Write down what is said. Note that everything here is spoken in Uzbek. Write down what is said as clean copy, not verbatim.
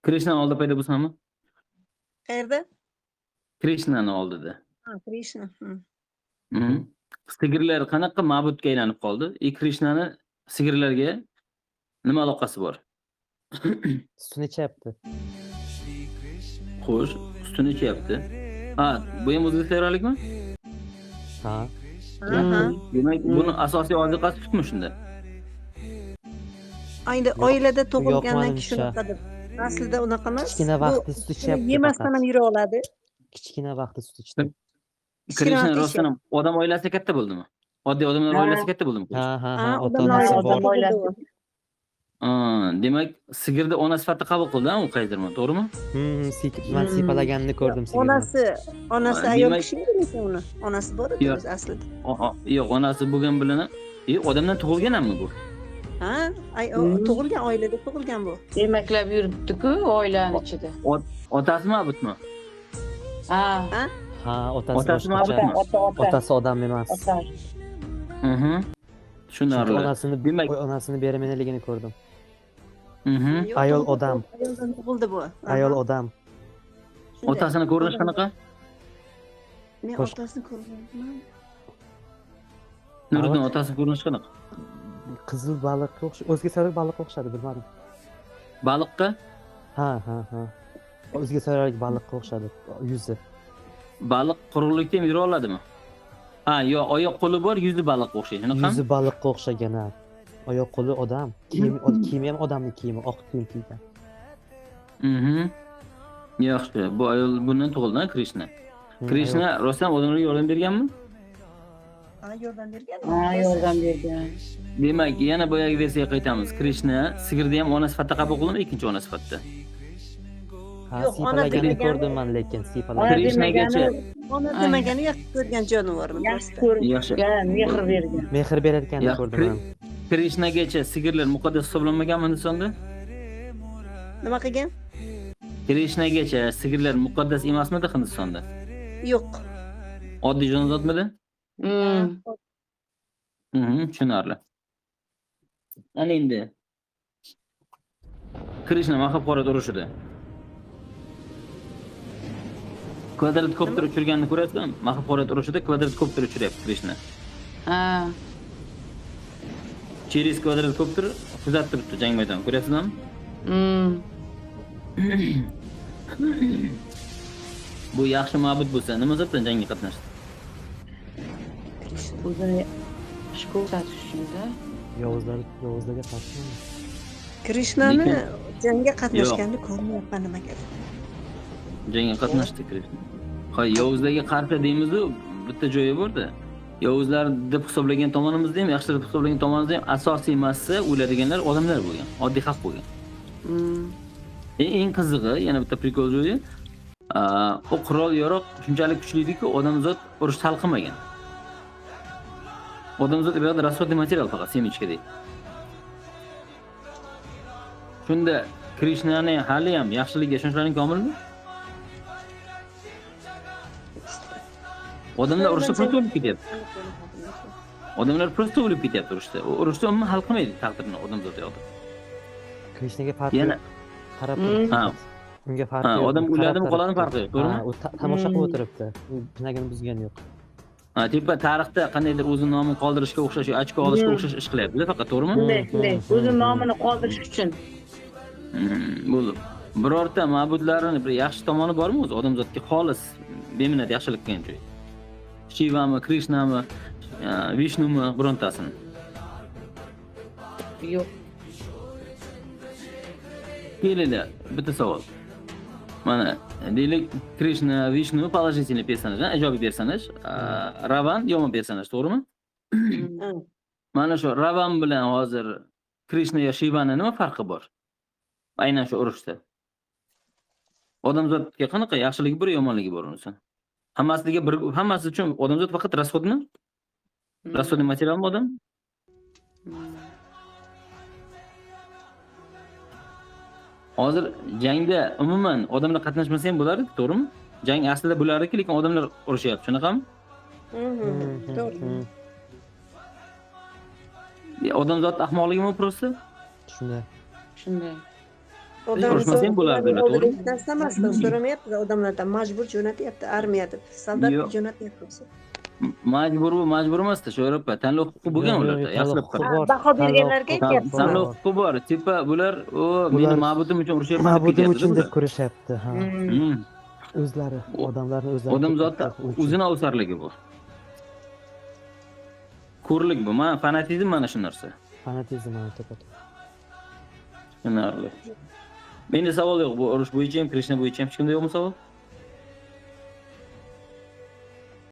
Krishna oldida paydo bo'lsami? Qayerda? Krishnani oldida. Ha, Krishna. Sigirlar qanaqa ma'budga aylanib qoldi? Krishnani sigirlarga nima aloqasi bor? Sutini ichyapti. Xo'sh, sutini ichyapti. Ha, bu ham o'ziga sayyorlikmi? Ha. Aha. Demak, buni asosiy oziqasi sutmi shunda? Oilada tug'ilgandan keyin manimcha. shunaqadir. Aslida unaqa emas. Kichkina vaqtda sut ichyapti. Yemasdan ham yura oladi. Kichkina vaqtda sut ichdi. Krishna vaqt rostdan ham odam oilasi katta bo'ldimi? Oddiy odamlar oilasi katta bo'ldimi? Ha, odamlar ota-onasi oilasi bor. bo'ldi. Demak, sigirni ona sifatida qabul qildi, u qaydirmi, to'g'rimi? Man siypalaganini ko'rdim sigirni. Onasi Ha, ayol demak- kishi ekan uni. Onasi bor edi Yo'q. o'zi aslida. Yo'q, onasi bo'lgan bilan odamdan tug'ilganmi bu? Ha, tug'ilgan oilada tug'ilgan bu. Demaklab yuribdi-ku oilani ichida. Otasi ma'budmi? Ha, Ha, otasi Otasi boshqacha. ma'budmi? ota. Otasi odam emas. Ota. Tushunarli. Demak, Onasini bermenligini ko'rdim. Yo'q, Ayol tug'ildi, odam. Ayoldan tug'ildi bu. Aha. Ayol odam. Shunday. otasini ko'rinishi qanaqa? Men Xo'sh. otasini ko'rganman. Nuriddin otasi ko'rinishi qanaqa? Qizil baliqqa o'xshaydi. O'zga sayyorlik baliqqa o'xshadi, bilmadim. Baliqqa? Ha. O'zga sayyorlik baliqqa o'xshadi. Yuzi. Baliq quruqlikda ham yura oladimi? Ha, yo oyoq qo'li bor, yuzi baliqqa o'xshaydi. Shunaqami? Yuzi baliqqa o'xshagan. Ha. Oyoq qo'li odam. Kiyimi ham odamning kiyimi, oq kiyim kiygan. Yaxshi. Bu ayol bundan tug'ildi, Krishna. Krishna rostdan odamlarga yordam berganmi? Ha, yordam bergan. Ha, yordam bergan. Demak, yana boyagi versiyaga qaytamiz. Krishna sigirni ham ona sifatida qabul qildimi, ikkinchi ona sifatida? Ha, Yo'q, ona siypalaganini demagan- ko'rdim men, lekin Ona siypalagan. Krishnagacha Ona demagani yaxshi ko'rgan jonivorni. Yaxshi ko'rgan, Yaxshi. mehr bergan. Mehr berayotganini Yaxshi. ko'rdim men. Krishnagacha sigirlar muqaddas hisoblanmaganmi Hindistonda? Nima qilgan? Krishnagacha sigirlar muqaddas emasmidi Hindistonda? Yo'q. Oddiy jonzotmidi? Tushunarli. Ana endi Krishna Mahabharat urushida kvadrokopter uchirganini ko'rasizmi? Mahabharat urushida kvadrokopter uchiryapti Krishna. Ha, Через kvadrokopter kuzatib turibdi jang maydoni, ko'ryapsizmi? Bu yaxshi ma'bud bo'lsa, nima sababdan jangga qatnashdi? o'zini yaxshi ko'rsatish uchun-da. Yovuzlarga qarshi. Krishnani Lekin- jangga qatnashganini ko'rmayapman nimaga. Jangga qatnashdi Krishna. Hoy, Yovuzlarga qarshi deymiz-ku, bitta joyi bor-da. Yovuzlar deb hisoblagan tomonimizda ham, yaxshi deb hisoblagan tomonimizda ham asosiy massa o'ladiganlar odamlar bo'lgan, oddiy xalq bo'lgan. Eng qizig'i, yana bitta prikol joyi, o qurol yaroq shunchalik kuchli ediki, odamzod urush hal qilmagan. Odamzod bu yerda rasvodniy material faqat semichkadek. Shunda Krishnani hali ham yaxshiligiga ishonchlarning komilmi? Odamlar urushda prosta o'lib ketyapti. Odamlar prosta o'lib ketyapti urushda. Urushda umuman hal qilmaydi taqdirini odamzod yo'qda. Krishnaga farqi Yana qarab ha, unga farqi ha, yo'q. odam U o'ladimi, qarab qoladimi turibdi. farqi yo'q, to'g'rimi? Ha, u tomosha qilib o'tiribdi. U pinagini buzgani yo'q. Tepa tarixda qandaydir o'zini nomini qoldirishga o'xshash, ochko olishga o'xshash ish qilyapti faqat, to'g'rimi? Shunday. O'zi nomini qoldirish uchun. Bu birorta ma'budlarini bir yaxshi tomoni bormi o'zi odamzodga xolis beminat yaxshilik qilgan joy? Shivami, Krishnami, Vishnumi birontasini? Yo'q. Kelinglar, bitta savol. Mana deylik Krishna, Vishnu положительный personaj, ijobiy personaj, Ravan yomon personaj, to'g'rimi? Mana shu Ravan bilan hozir Krishna va Shivani nima farqi bor? Aynan shu urushda. Odamzodga qanaqa yaxshiligi bor, yomonligi bor unisi? Hammasi uchun odamzod faqat rasvodmi? Rasvodniy materialmi odam? Hozir jangda umuman odamlar qatnashmasa ham bo'lardi, to'g'rimi? Jang aslida bo'lardi-ki, lekin odamlar urushyapti, shunaqami? To'g'ri. Odamzod ahmoqligimi prosta? Shunday. Shunday. Odam urushmasang bo'lardi, to'g'rimi? hech narsa emas, so'ramayapti odamlardan, majbur jo'natyapti armiya deb, soldat Yo'q. jo'natyapti o'zi. Majbur emasdi, sho'rabba. Tanlov huquqi bo'lgan ularda, yaxshilab qara. Baho berganlarga aytyapsan. Tanlov huquqi bor. Tipa bular, meni Bular- ma'budim uchun urushyapman deb Ma'budim ketyapti uchun deb bular. ko'rishyapti. Ha. Hmm. O'zlari, odamlarni o'zlari. Odamzodda uchun. o'zini ovsarligi bu. Ko'rlik bu. Mana fanatizm mana shu narsa. Fanatizm mana to'g'ri. Tushunarli. Menda savol yo'q. Bu urush bo'yicha ham, Krishna bo'yicha ham hech kimda yo'qmi savol?